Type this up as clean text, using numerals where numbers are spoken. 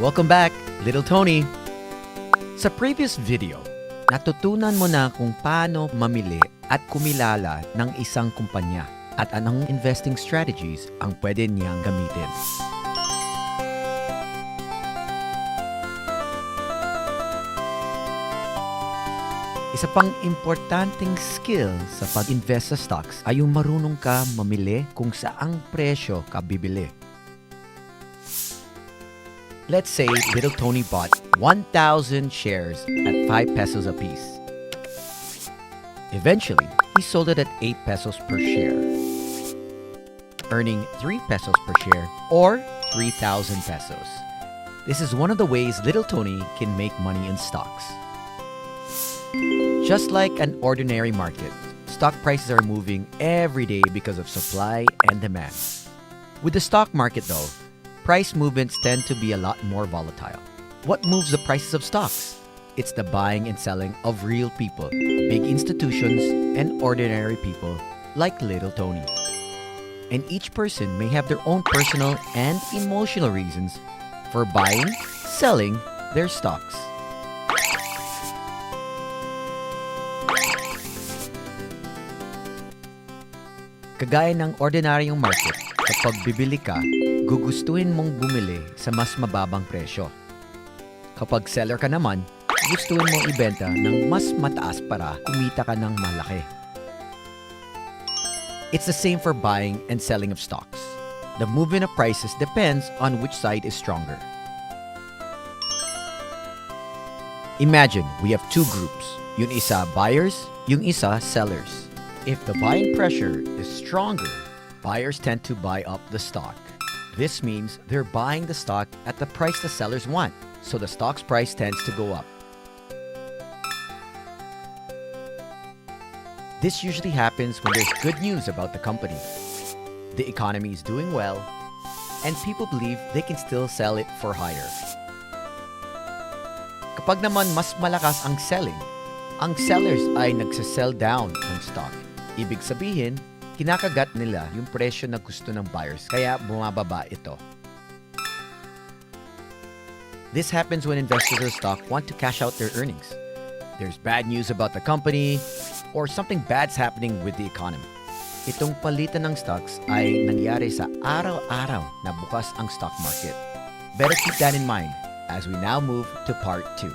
Welcome back, Little Tony! Sa previous video, natutunan mo na kung paano mamili at kumilala ng isang kumpanya at anong investing strategies ang pwede niyang gamitin. Isa pang importanteng skill sa pag-invest sa stocks ay yung marunong ka mamili kung saang presyo ka bibili. Let's say Little Tony bought 1,000 shares at 5 pesos a piece. Eventually, he sold it at 8 pesos per share, earning 3 pesos per share or 3,000 pesos. This is one of the ways Little Tony can make money in stocks. Just like an ordinary market, stock prices are moving every day because of supply and demand. With the stock market though, price movements tend to be a lot more volatile. What moves the prices of stocks? It's the buying and selling of real people, big institutions, and ordinary people like Little Tony. And each person may have their own personal and emotional reasons for buying, selling their stocks. Kagaya ng ordinaryong market, kapag bibili ka, gugustuhin mong bumili sa mas mababang presyo. Kapag seller ka naman, gustuhin mong ibenta ng mas mataas para kumita ka ng malaki. It's the same for buying and selling of stocks. The movement of prices depends on which side is stronger. Imagine we have two groups. Yung isa buyers, yung isa sellers. If the buying pressure is stronger, buyers tend to buy up the stock. This means they're buying the stock at the price the sellers want, so the stock's price tends to go up. This usually happens when there's good news about the company. The economy is doing well, and people believe they can still sell it for higher. Kapag naman mas malakas ang selling, ang sellers ay nagsasell down ng stock. Ibig sabihin, kinakagat nila yung presyo na gusto ng buyers kaya bumababa ito. This happens when investors of stock want to cash out their earnings. There's bad news about the company or something bad's happening with the economy. Itong palitan ng stocks ay nangyari sa araw-araw na bukas ang stock market. Better keep that in mind as we now move to part 2.